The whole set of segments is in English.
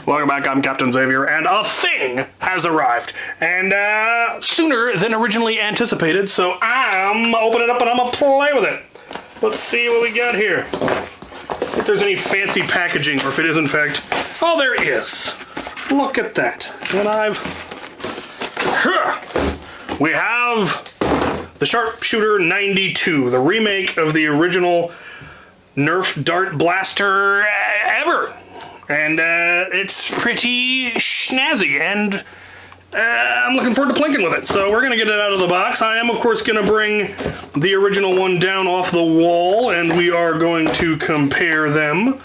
Welcome back, I'm Captain Xavier, and a thing has arrived. And sooner than originally anticipated, so I'm opening it up and I'm gonna play with it. Let's see what we got here. If there's any fancy packaging, or if it is in fact... Oh, there is. Look at that. And we have the Sharp92, the remake of the original Nerf dart blaster ever. And it's pretty snazzy, and I'm looking forward to plinking with it. So we're gonna get it out of the box. I am, of course, gonna bring the original one down off the wall, and we are going to compare them.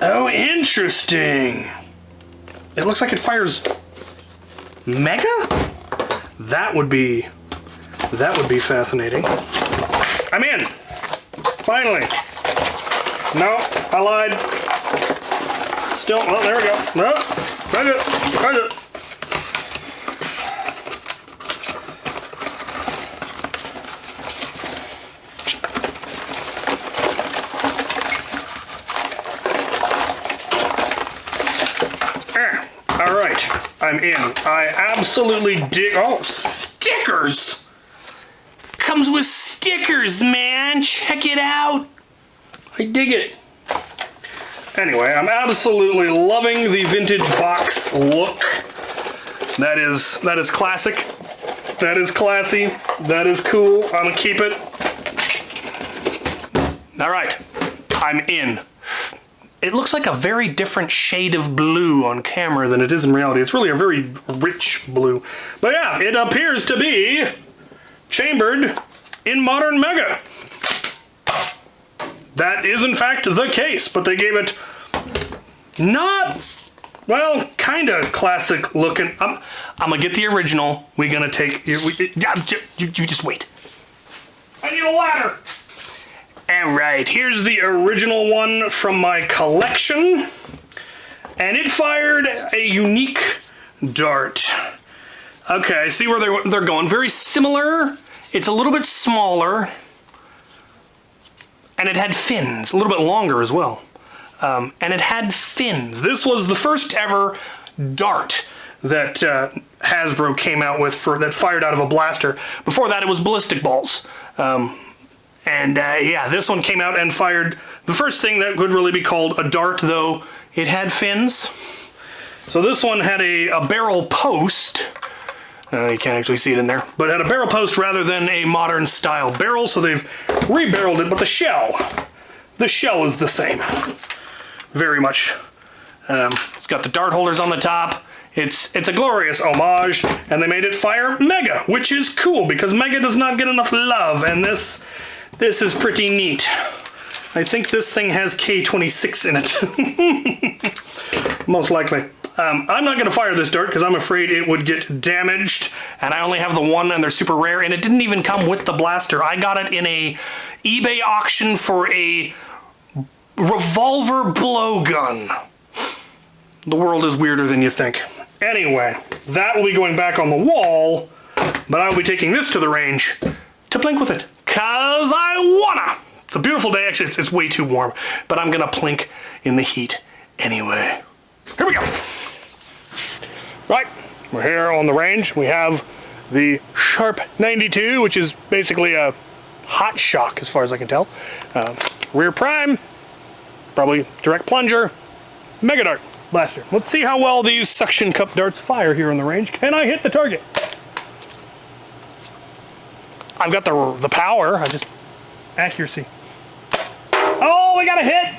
Oh, interesting. It looks like it fires Mega? That would be fascinating. I'm in. Finally. No, I lied. Still, oh, there we go. No, try it. All right, I'm in. I absolutely dig. Oh, stickers! Comes with stickers, man. Check it out. I dig it. Anyway, I'm absolutely loving the vintage box look. That is classic. That is classy. That is cool. I'm gonna keep it. All right, I'm in. It looks like a very different shade of blue on camera than it is in reality. It's really a very rich blue. But yeah, it appears to be chambered in modern Mega. That is in fact the case, but they gave it not, well, kind of classic looking. I'm gonna get the original. We're gonna take, you just wait. I need a ladder. All right, here's the original one from my collection. And it fired a unique dart. Okay, I see where they're going. Very similar. It's a little bit smaller. And it had fins, a little bit longer as well. And it had fins. This was the first ever dart that Hasbro came out with that fired out of a blaster. Before that, it was ballistic balls. Yeah, this one came out and fired the first thing that could really be called a dart, though it had fins. So this one had a barrel post. You can't actually see it in there, but it had a barrel post rather than a modern style barrel, so they've re-barreled it, but the shell is the same. Very much. It's got the dart holders on the top. It's a glorious homage, and they made it fire Mega, which is cool because Mega does not get enough love, and this is pretty neat. I think this thing has K26 in it. Most likely. I'm not going to fire this dart because I'm afraid it would get damaged, and I only have the one and they're super rare, and it didn't even come with the blaster. I got it in a eBay auction for a revolver blowgun. The world is weirder than you think. Anyway, that will be going back on the wall, but I will be taking this to the range to plink with it, cause I wanna. It's a beautiful day. Actually, it's way too warm, but I'm gonna plink in the heat anyway. Here we go. Right, we're here on the range. We have the Sharp92, which is basically a hot shock as far as I can tell. Rear prime, probably direct plunger, Mega dart blaster. Let's see how well these suction cup darts fire here on the range. Can I hit the target? I've got the power, accuracy. Oh, we got a hit!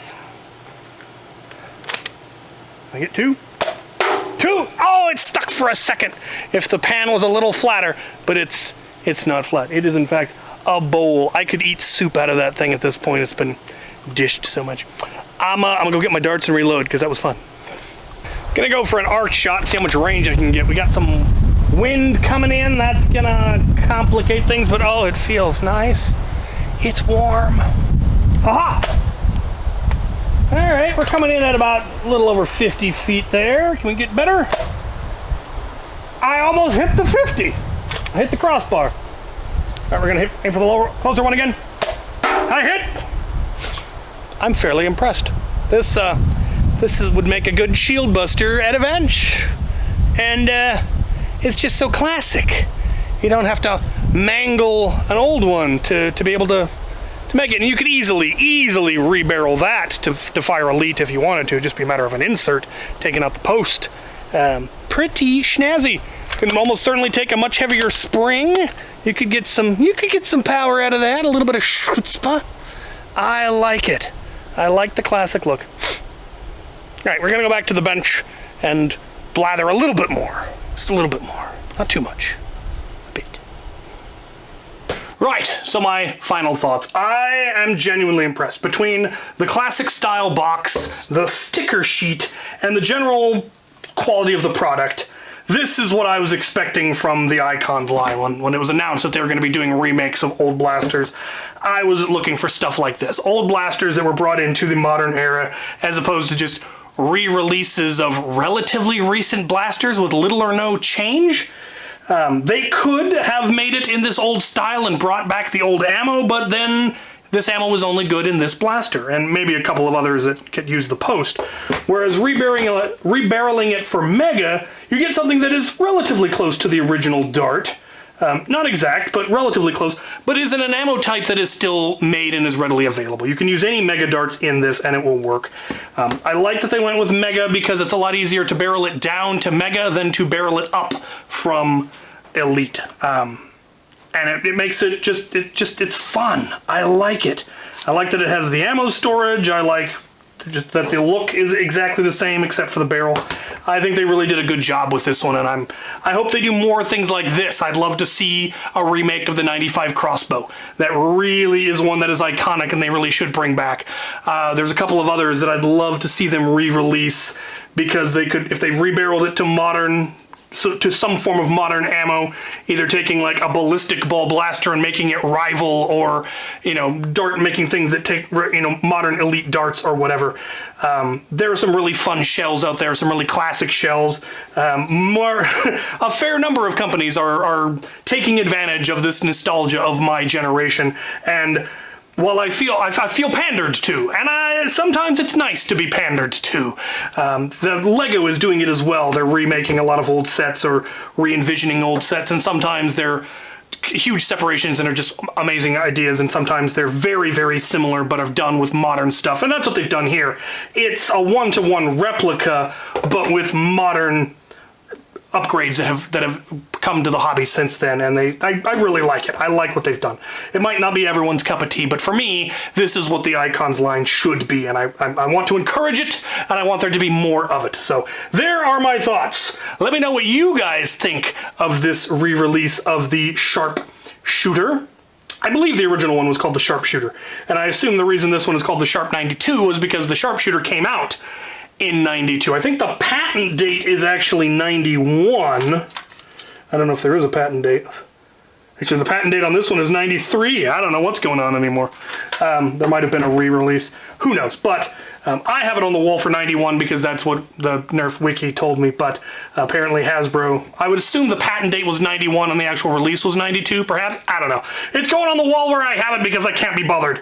I get two. Oh, it's stuck for a second. If the pan was a little flatter, but it's not flat. It is in fact a bowl. I could eat soup out of that thing at this point. It's been dished so much. I'm gonna go get my darts and reload because that was fun. Gonna go for an arc shot, see how much range I can get. We got some wind coming in. That's gonna complicate things, but oh, it feels nice. It's warm. Aha! All right, we're coming in at about a little over 50 feet there. Can we get better? I almost hit the 50. I hit the crossbar. All right, we're gonna aim for the closer one again. I hit. I'm fairly impressed. This would make a good shield buster at a bench. And it's just so classic. You don't have to mangle an old one to be able to make it. And you could easily rebarrel that to fire Elite if you wanted to. It'd just be a matter of an insert, taking out the post. Pretty snazzy. Can almost certainly take a much heavier spring. You could get some power out of that, a little bit of chutzpah. I like it. I like the classic look. All right, we're gonna go back to the bench and blather a little bit more. Just a little bit more, not too much, a bit. Right, so my final thoughts. I am genuinely impressed. Between the classic style box, the sticker sheet, and the general quality of the product, this is what I was expecting from the Icon line. When it was announced that they were going to be doing remakes of old blasters, I was looking for stuff like this. Old blasters that were brought into the modern era, as opposed to just re-releases of relatively recent blasters with little or no change. They could have made it in this old style and brought back the old ammo, but then this ammo was only good in this blaster, and maybe a couple of others that could use the post. Whereas rebarreling it for Mega, you get something that is relatively close to the original Dart. Not exact, but relatively close, but is in an ammo type that is still made and is readily available. You can use any Mega Darts in this and it will work. I like that they went with Mega because it's a lot easier to barrel it down to Mega than to barrel it up from Elite. And it makes it it's fun. I like it. I like that it has the ammo storage. I like just that the look is exactly the same except for the barrel. I think they really did a good job with this one, and I hope they do more things like this. I'd love to see a remake of the 95 crossbow. That really is one that is iconic and they really should bring back. There's a couple of others that I'd love to see them re-release because they could, if they rebarreled it to modern, so to some form of modern ammo, either taking like a ballistic ball blaster and making it rival, or dart making things that take modern Elite darts or whatever. There are some really fun shells out there, some really classic shells. A fair number of companies are taking advantage of this nostalgia of my generation, and while I feel pandered to, and sometimes it's nice to be pandered to. The Lego is doing it as well. They're remaking a lot of old sets or re-envisioning old sets, and sometimes they're huge separations and are just amazing ideas, and sometimes they're very, very similar but are done with modern stuff, and that's what they've done here. It's a one-to-one replica, but with modern upgrades that have come to the hobby since then, and I really like it. I like what they've done. It might not be everyone's cup of tea, but for me, this is what the Icons line should be, and I want to encourage it, and I want there to be more of it. So there are my thoughts. Let me know what you guys think of this re-release of the Sharp Shooter. I believe the original one was called the Sharpshooter, and I assume the reason this one is called the Sharp92 was because the Sharpshooter came out in 92. I think the patent date is actually 91. I don't know if there is a patent date. Actually, the patent date on this one is 93. I don't know what's going on anymore. There might have been a re-release. Who knows? But I have it on the wall for 91 because that's what the Nerf wiki told me. But apparently Hasbro, I would assume the patent date was 91 and the actual release was 92, perhaps? I don't know. It's going on the wall where I have it because I can't be bothered.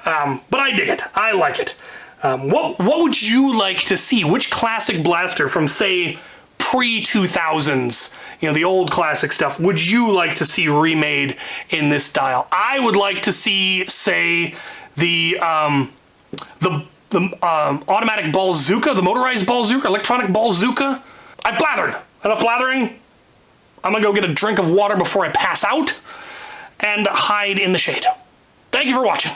But I dig it. I like it. What would you like to see? Which classic blaster from, say, pre-2000s, the old classic stuff, would you like to see remade in this style? I would like to see, say, the automatic bazooka, the motorized bazooka, electronic bazooka. I've blathered. Enough blathering. I'm gonna go get a drink of water before I pass out and hide in the shade. Thank you for watching.